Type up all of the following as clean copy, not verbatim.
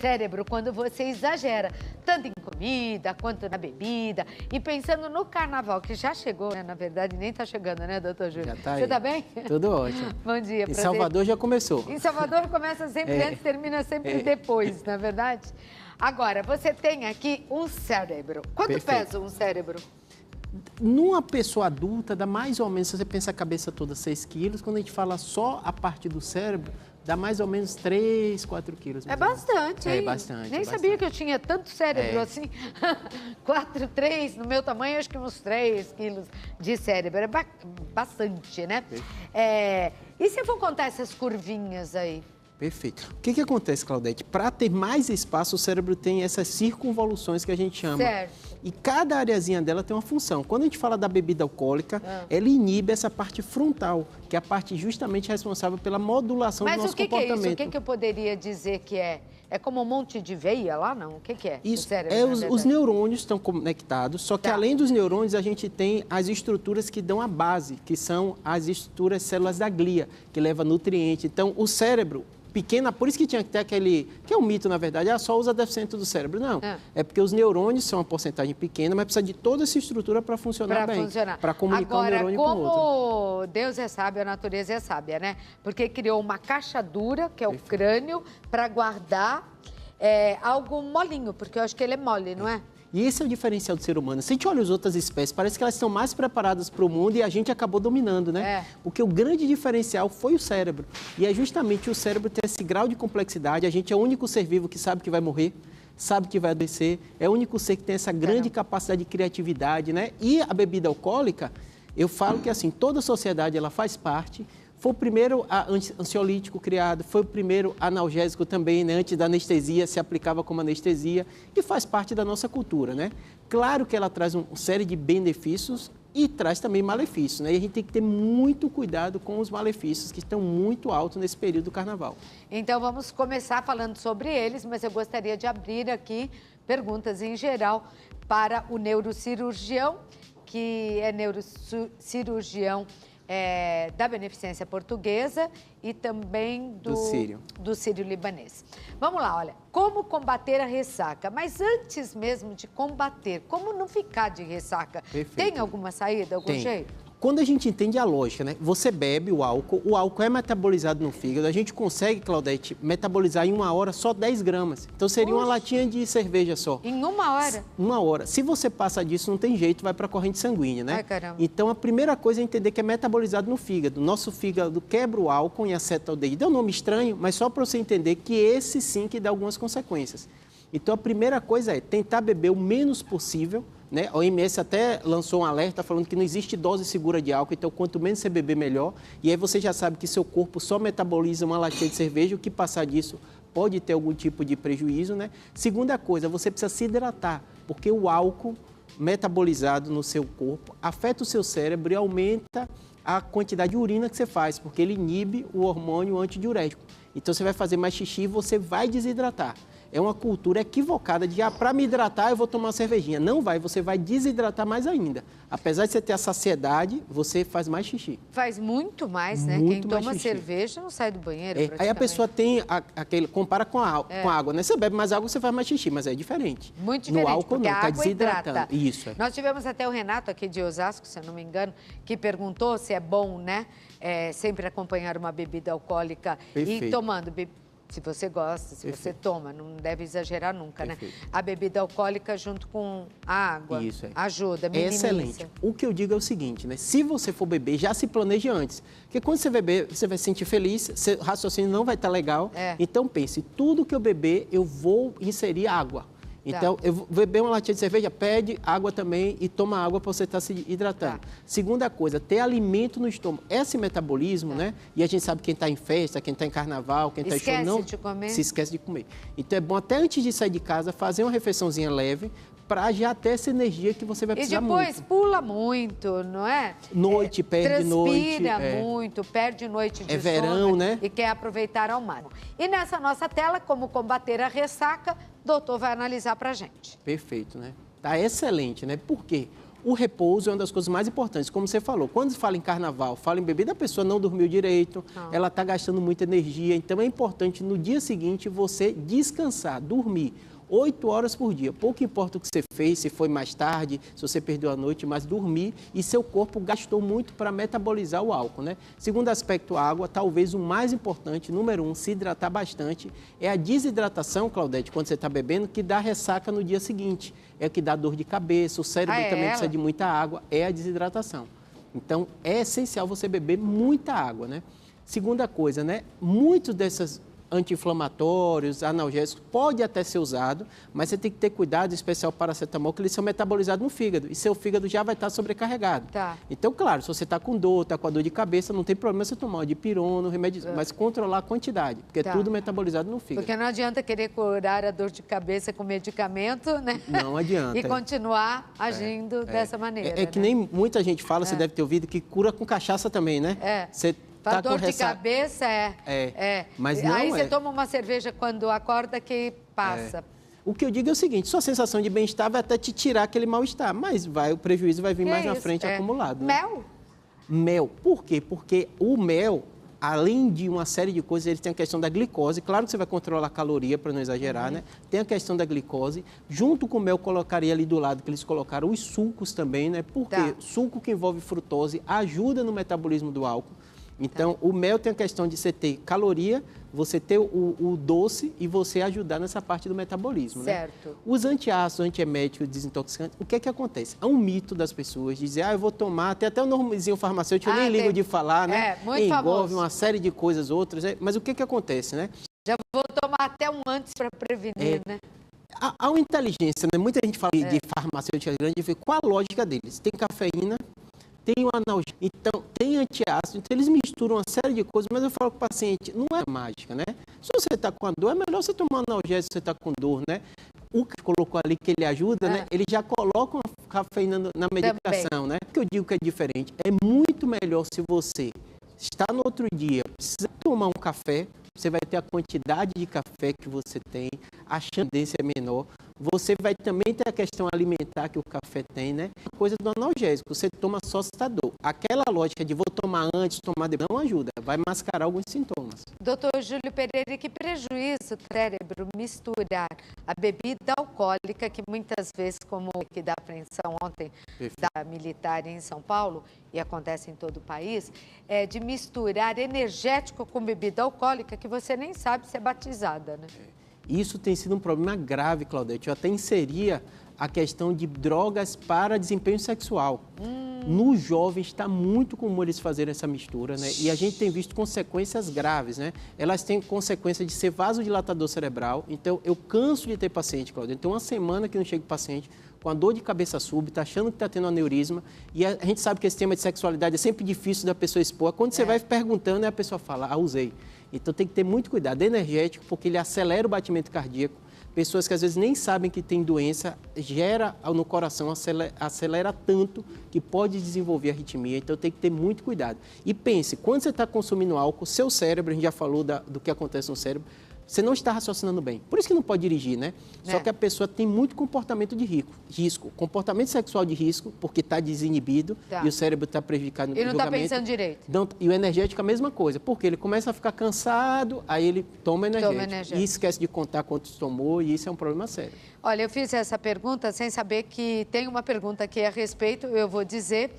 cérebro quando você exagera, tanto em comida quanto na bebida. E pensando no carnaval, que já chegou, né? Na verdade, nem tá chegando, né, doutor Júlio? Já tá aí. Você tá bem? Tudo ótimo. Bom dia. Em Salvador já começou. Em Salvador começa sempre antes, termina sempre depois, não é verdade? Agora, você tem aqui um cérebro. Quanto pesa um cérebro? Numa pessoa adulta, dá mais ou menos, se você pensa a cabeça toda, 6 quilos. Quando a gente fala só a parte do cérebro, dá mais ou menos 3, 4 quilos. É bastante, hein? É bastante. Nem sabia que eu tinha tanto cérebro assim. 4, 3, no meu tamanho, acho que uns 3 quilos de cérebro. É bastante, né? E se eu for contar essas curvinhas aí? Perfeito. O que acontece, Claudete? Para ter mais espaço, o cérebro tem essas circunvoluções que a gente chama. Certo. E cada areazinha dela tem uma função. Quando a gente fala da bebida alcoólica, ela inibe essa parte frontal, que é a parte justamente responsável pela modulação do nosso comportamento. Mas o que é isso? O que eu poderia dizer que é? É como um monte de veia lá, não? O que é? Isso, o cérebro, os neurônios estão conectados, só que além dos neurônios, a gente tem as estruturas que dão a base, que são as estruturas células da glia, que leva nutriente. Então, o cérebro pequena, por isso que tinha que ter aquele, que é um mito, na verdade, só usa 10% do cérebro. Não, é porque os neurônios são uma porcentagem pequena, mas precisa de toda essa estrutura para funcionar bem. Para comunicar um neurônio com o outro. Agora, como Deus é sábio, a natureza é sábia, né? Porque criou uma caixa dura, que é o crânio, para guardar algo molinho, porque eu acho que ele é mole, não é? E esse é o diferencial do ser humano. Se a gente olha as outras espécies, parece que elas estão mais preparadas para o mundo e a gente acabou dominando, né? Porque o grande diferencial foi o cérebro. E é justamente o cérebro ter esse grau de complexidade. A gente é o único ser vivo que sabe que vai morrer, sabe que vai adoecer. É o único ser que tem essa grande capacidade de criatividade, né? E a bebida alcoólica, eu falo que assim, toda a sociedade ela faz parte. Foi o primeiro ansiolítico criado, foi o primeiro analgésico também, né? Antes da anestesia, se aplicava como anestesia e faz parte da nossa cultura, né? Claro que ela traz uma série de benefícios e traz também malefícios, né? E a gente tem que ter muito cuidado com os malefícios que estão muito altos nesse período do carnaval. Então vamos começar falando sobre eles, mas eu gostaria de abrir aqui perguntas em geral para o neurocirurgião, que é neurocirurgião da Beneficência Portuguesa e também do Sírio-Libanês. Vamos lá, olha, como combater a ressaca? Mas antes mesmo de combater, como não ficar de ressaca? Perfeito. Tem alguma saída, algum jeito? Quando a gente entende a lógica, né? Você bebe o álcool é metabolizado no fígado, a gente consegue, Claudete, metabolizar em 1 hora só 10 gramas. Então seria uma latinha de cerveja só. Em 1 hora? 1 hora. Se você passa disso, não tem jeito, vai para a corrente sanguínea, né? Ai, caramba. Então a primeira coisa é entender que é metabolizado no fígado. Nosso fígado quebra o álcool em acetaldeído. É um nome estranho, mas só para você entender que esse sim que dá algumas consequências. Então a primeira coisa é tentar beber o menos possível, né? A OMS até lançou um alerta falando que não existe dose segura de álcool, então quanto menos você beber, melhor. E aí você já sabe que seu corpo só metaboliza uma latinha de cerveja, o que passar disso pode ter algum tipo de prejuízo, né? Segunda coisa, você precisa se hidratar, porque o álcool metabolizado no seu corpo afeta o seu cérebro e aumenta a quantidade de urina que você faz, porque ele inibe o hormônio antidiurético. Então você vai fazer mais xixi e você vai desidratar. É uma cultura equivocada de, para me hidratar, eu vou tomar uma cervejinha. Não vai, você vai desidratar mais ainda. Apesar de você ter a saciedade, você faz mais xixi. Faz muito mais, né? Muito Quem toma xixi. Cerveja não sai do banheiro, Aí a pessoa tem aquele, compara com a água, né? Você bebe mais água, você faz mais xixi, mas é diferente. Muito diferente, no álcool porque não, a tá água desidratando. hidrata. Isso. Nós tivemos até o Renato aqui de Osasco, se eu não me engano, que perguntou se é bom, né? Sempre acompanhar uma bebida alcoólica Perfeito. E tomando. Se você gosta, se você toma, não deve exagerar nunca, Perfeito. Né? A bebida alcoólica junto com a água ajuda, minimiza. Excelente. O que eu digo é o seguinte, né? Se você for beber, já se planeje antes. Porque quando você beber, você vai se sentir feliz, seu raciocínio não vai estar legal. Então pense, tudo que eu beber, eu vou inserir água. Então, eu vou beber uma latinha de cerveja, pede água também e toma água para você estar se hidratando. Segunda coisa, ter alimento no estômago. Esse metabolismo, né? E a gente sabe quem está em festa, quem está em carnaval, quem está em show, não de comer. Se esquece de comer. Então, é bom até antes de sair de casa, fazer uma refeiçãozinha leve, para já ter essa energia que você vai precisar muito. E depois pula muito, não é? Noite, perde noite. Transpira muito, perde noite de sono. Verão, né? E quer aproveitar ao máximo. E nessa nossa tela, como combater a ressaca, o doutor vai analisar pra gente. Perfeito, né? Tá excelente, né? Por quê? O repouso é uma das coisas mais importantes, como você falou. Quando se fala em carnaval, fala em bebida, a pessoa não dormiu direito, ela está gastando muita energia. Então, é importante no dia seguinte você descansar, dormir 8 horas por dia. Pouco importa o que você fez, se foi mais tarde, se você perdeu a noite, mas dormir e seu corpo gastou muito para metabolizar o álcool, né? Segundo aspecto, a água, talvez o mais importante, número 1, se hidratar bastante. É a desidratação, Claudete, quando você está bebendo, que dá ressaca no dia seguinte. É o que dá dor de cabeça, o cérebro também precisa de muita água, é a desidratação. Então, é essencial você beber muita água, né? Segunda coisa, né? Muitos desses anti-inflamatórios, analgésicos, pode até ser usado, mas você tem que ter cuidado, em especial paracetamol, que eles são metabolizados no fígado, e seu fígado já vai estar sobrecarregado. Tá. Então, claro, se você está com dor, está com a dor de cabeça, não tem problema você tomar o dipirona, o remédio, mas controlar a quantidade, porque é tudo metabolizado no fígado. Porque não adianta querer curar a dor de cabeça com medicamento, né? Não adianta. E continuar agindo dessa maneira. É que nem muita gente fala, você deve ter ouvido, que cura com cachaça também, né? Você Tá dor de cabeça, Mas não aí você toma uma cerveja quando acorda que passa. O que eu digo é o seguinte, sua sensação de bem-estar vai até te tirar aquele mal-estar, mas o prejuízo vai vir mais na frente acumulado. Né? Mel? Mel. Por quê? Porque o mel, além de uma série de coisas, ele tem a questão da glicose. Claro que você vai controlar a caloria, para não exagerar, né? Tem a questão da glicose. Junto com o mel, colocaria ali do lado, que eles colocaram os sucos também, né? Porque suco que envolve frutose ajuda no metabolismo do álcool. Então, o mel tem a questão de você ter caloria, você ter o doce e você ajudar nessa parte do metabolismo, certo. Né? Os antiácidos, antieméticos, desintoxicantes, o que é que acontece? Há um mito das pessoas, dizer, eu vou tomar, tem até o nomezinho farmacêutico, eu nem ligo de falar, né? Muito envolve famoso. Uma série de coisas outras, mas o que é que acontece, né? Já vou tomar até um antes para prevenir, né? Há uma inteligência, né? Muita gente fala de farmacêutica grande, qual a lógica deles? Tem cafeína, tem o analgésico, então tem antiácido, então eles misturam uma série de coisas, mas eu falo para o paciente, não é mágica, né? Se você está com a dor, é melhor você tomar analgésico se você está com dor, né? O que colocou ali que ele ajuda, né? Ele já coloca uma cafeína na medicação, né? O que eu digo que é diferente, é muito melhor se você está no outro dia, precisa tomar um café, você vai ter a quantidade de café que você tem, a chance é menor. Você vai também ter a questão alimentar que o café tem, né? A coisa do analgésico, você toma só se está dor. Aquela lógica de vou tomar antes, tomar depois, não ajuda, vai mascarar alguns sintomas. Doutor Júlio Pereira, que prejuízo o cérebro misturar a bebida alcoólica, que muitas vezes, como que da apreensão ontem da militar em São Paulo, e acontece em todo o país, é de misturar energético com bebida alcoólica, que você nem sabe se é batizada, né? Isso tem sido um problema grave, Claudete. Eu até inseria a questão de drogas para desempenho sexual. Nos jovens está muito comum eles fazerem essa mistura, né? E a gente tem visto consequências graves, né? Elas têm consequência de ser vasodilatador cerebral. Então, eu canso de ter paciente, Claudete. Tem uma semana que não chega paciente com a dor de cabeça súbita, achando que está tendo aneurisma. E a gente sabe que esse tema de sexualidade é sempre difícil da pessoa expor. Quando você vai perguntando, a pessoa fala, usei. Então, tem que ter muito cuidado. Energético, porque ele acelera o batimento cardíaco. Pessoas que às vezes nem sabem que tem doença, gera no coração, acelera tanto que pode desenvolver arritmia. Então, tem que ter muito cuidado. E pense, quando você está consumindo álcool, seu cérebro, a gente já falou do que acontece no cérebro, você não está raciocinando bem. Por isso que não pode dirigir, né? Só que a pessoa tem muito comportamento de risco. Comportamento sexual de risco, porque está desinibido e o cérebro está prejudicado no julgamento. Ele não está pensando direito. E o energético é a mesma coisa, porque ele começa a ficar cansado, aí ele toma energético. E esquece de contar quantos tomou, e isso é um problema sério. Olha, eu fiz essa pergunta sem saber que tem uma pergunta aqui a respeito, eu vou dizer...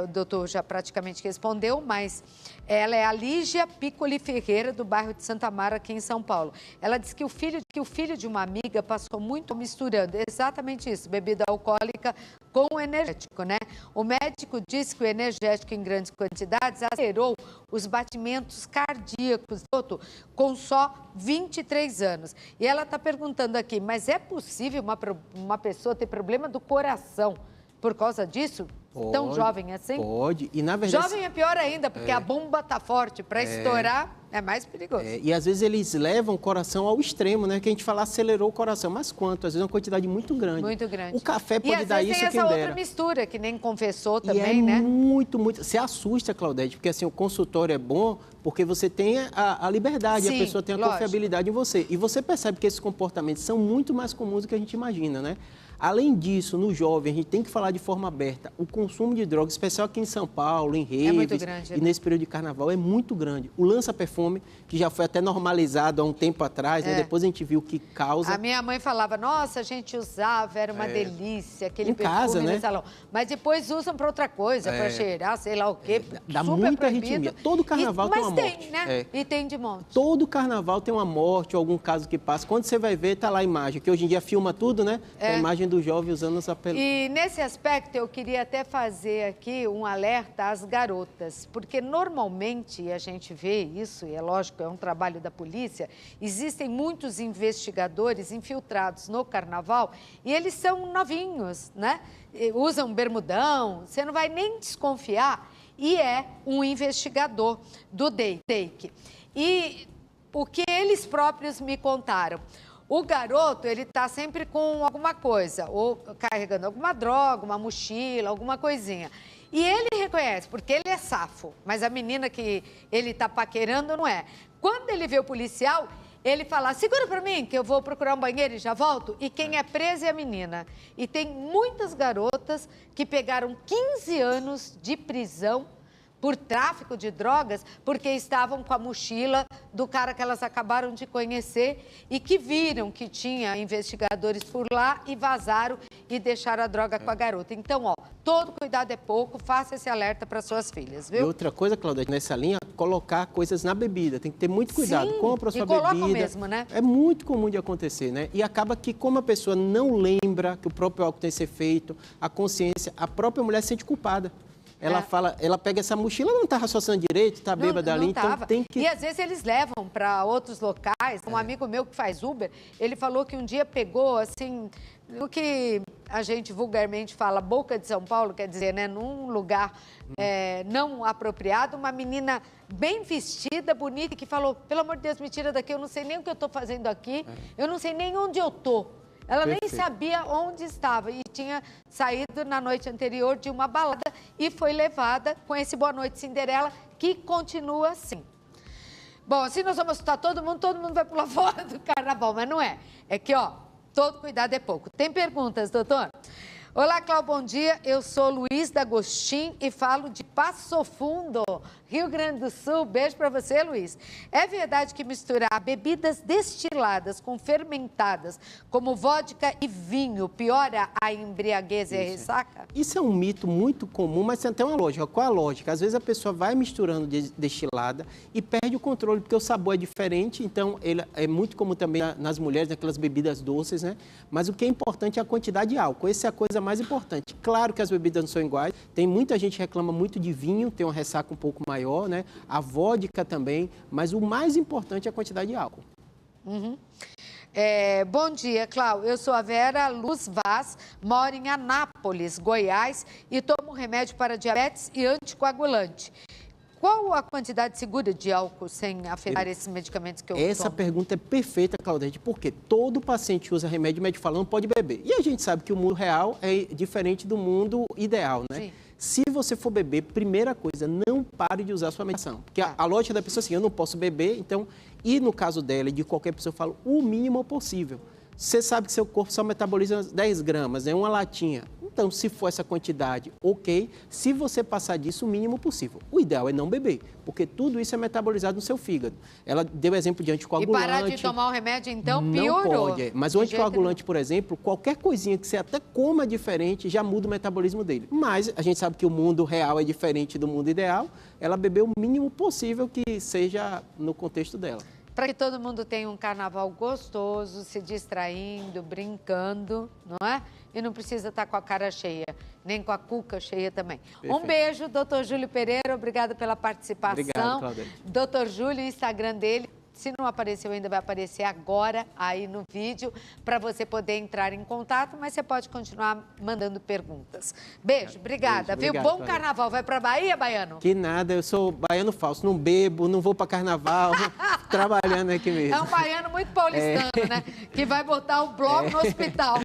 o doutor já praticamente respondeu, mas ela é a Lígia Piccoli Ferreira, do bairro de Santa Mara, aqui em São Paulo. Ela disse que o filho de uma amiga passou muito misturando exatamente isso, bebida alcoólica com o energético, né? O médico disse que o energético em grandes quantidades acelerou os batimentos cardíacos, doutor, com só 23 anos. E ela está perguntando aqui, mas é possível uma pessoa ter problema do coração por causa disso? Tão jovem assim? Pode. E, na verdade, jovem é pior ainda, porque a bomba está forte. Para estourar, é mais perigoso. E, às vezes, eles levam o coração ao extremo, né? Que a gente fala, acelerou o coração. Mas quanto? Às vezes, é uma quantidade muito grande. Muito grande. O café pode dar isso, quem dera. E, às vezes, tem essa outra mistura, que nem confessou também, né? muito. Você assusta, Claudete, porque, assim, o consultório é bom porque você tem a liberdade, a pessoa tem a confiabilidade em você. E você percebe que esses comportamentos são muito mais comuns do que a gente imagina, né? Além disso, no jovem, a gente tem que falar de forma aberta. O consumo de drogas, especial aqui em São Paulo, em raves, muito grande, e né? nesse período de carnaval, é muito grande. O lança-perfume, que já foi até normalizado há um tempo atrás, né? Depois a gente viu que causa... A minha mãe falava, nossa, a gente usava, era uma delícia, aquele Em perfume casa, né? no salão. Mas depois usam para outra coisa, para cheirar, sei lá o quê. Dá super muita proibido. arritmia. Todo carnaval tem uma Mas morte. tem, né? E tem de monte. Todo carnaval tem uma morte ou algum caso que passa. Quando você vai ver, tá lá a imagem, que hoje em dia filma tudo, né? A imagem do jovem usando essa pele. E nesse aspecto eu queria até fazer aqui um alerta às garotas, porque normalmente a gente vê isso, e é lógico, é um trabalho da polícia, existem muitos investigadores infiltrados no carnaval e eles são novinhos, né? Usam bermudão, você não vai nem desconfiar, e é um investigador do DEIC. E o que eles próprios me contaram? O garoto, ele está sempre com alguma coisa, ou carregando alguma droga, uma mochila, alguma coisinha. E ele reconhece, porque ele é safo, mas a menina que ele está paquerando não é. Quando ele vê o policial, ele fala, segura para mim que eu vou procurar um banheiro e já volto. E quem é preso é a menina. E tem muitas garotas que pegaram 15 anos de prisão por tráfico de drogas, porque estavam com a mochila do cara que elas acabaram de conhecer e que viram que tinha investigadores por lá e vazaram e deixaram a droga com a garota. Então, ó, todo cuidado é pouco, faça esse alerta para suas filhas, viu? E outra coisa, Claudete, nessa linha, colocar coisas na bebida. Tem que ter muito cuidado. Sim, Compra a sua e coloca bebida. mesmo, né? É muito comum de acontecer, né? E acaba que, como a pessoa não lembra que o próprio álcool tem que ser feito, a consciência, a própria mulher se sente culpada. Ela fala, ela pega essa mochila, não está raciocinando direito, está bêbada ali, então tem que... E às vezes eles levam para outros locais. Um amigo meu que faz Uber, ele falou que um dia pegou, assim, o que a gente vulgarmente fala, boca de São Paulo, quer dizer, né, num lugar não apropriado, uma menina bem vestida, bonita, que falou, pelo amor de Deus, me tira daqui, eu não sei nem o que eu estou fazendo aqui, eu não sei nem onde eu estou. Ela nem sabia onde estava e tinha saído na noite anterior de uma balada e foi levada com esse Boa Noite Cinderela, que continua assim. Bom, assim nós vamos assustar todo mundo vai pular fora do carnaval, mas não é. É que, ó, todo cuidado é pouco. Tem perguntas, doutor? Olá, Cláudio, bom dia. Eu sou Luiz D'Agostin e falo de Passo Fundo, Rio Grande do Sul. Beijo para você, Luiz. É verdade que misturar bebidas destiladas com fermentadas, como vodka e vinho, piora a embriaguez e a ressaca? Isso é um mito muito comum, mas tem até uma lógica. Qual a lógica? Às vezes a pessoa vai misturando destilada e perde o controle, porque o sabor é diferente, então ele é muito comum também nas mulheres, naquelas bebidas doces, né? Mas o que é importante é a quantidade de álcool. Essa é a coisa mais importante. Claro que as bebidas não são iguais, tem muita gente que reclama muito de vinho, tem uma ressaca um pouco maior, né? A vodka também, mas o mais importante é a quantidade de álcool. Bom dia, Cláudio. Eu sou a Vera Luz Vaz, moro em Anápolis, Goiás, e tomo remédio para diabetes e anticoagulante. Qual a quantidade segura de álcool sem afetar esses medicamentos que eu tomo? Essa pergunta é perfeita, Claudete, porque todo paciente que usa remédio, médico falando, pode beber. E a gente sabe que o mundo real é diferente do mundo ideal, né? Sim. Se você for beber, primeira coisa, não pare de usar a sua medicação. Porque a lógica da pessoa é assim, eu não posso beber, então... E no caso dela e de qualquer pessoa, eu falo o mínimo possível. Você sabe que seu corpo só metaboliza 10 gramas, né? Uma latinha. Então, se for essa quantidade, ok. Se você passar disso, o mínimo possível. O ideal é não beber, porque tudo isso é metabolizado no seu fígado. Ela deu exemplo de anticoagulante. E parar de tomar o remédio, então, não piorou. Pode. Mas o anticoagulante, por exemplo, qualquer coisinha que você até coma diferente, já muda o metabolismo dele. Mas a gente sabe que o mundo real é diferente do mundo ideal. Ela bebeu o mínimo possível que seja no contexto dela. Para que todo mundo tenha um carnaval gostoso, se distraindo, brincando, não é? E não precisa estar com a cara cheia, nem com a cuca cheia também. Perfeito. Um beijo, doutor Júlio Pereira, obrigada pela participação. Obrigado, Claudete. Doutor Júlio, o Instagram dele, se não apareceu ainda, vai aparecer agora aí no vídeo, para você poder entrar em contato, mas você pode continuar mandando perguntas. Beijo, obrigada, viu? Obrigado, Bom Claudete. carnaval. Vai para Bahia, baiano? Que nada, eu sou baiano falso, não bebo, não vou para carnaval, trabalhando aqui mesmo. É um baiano muito paulistano, né? Que vai botar o bloco no hospital.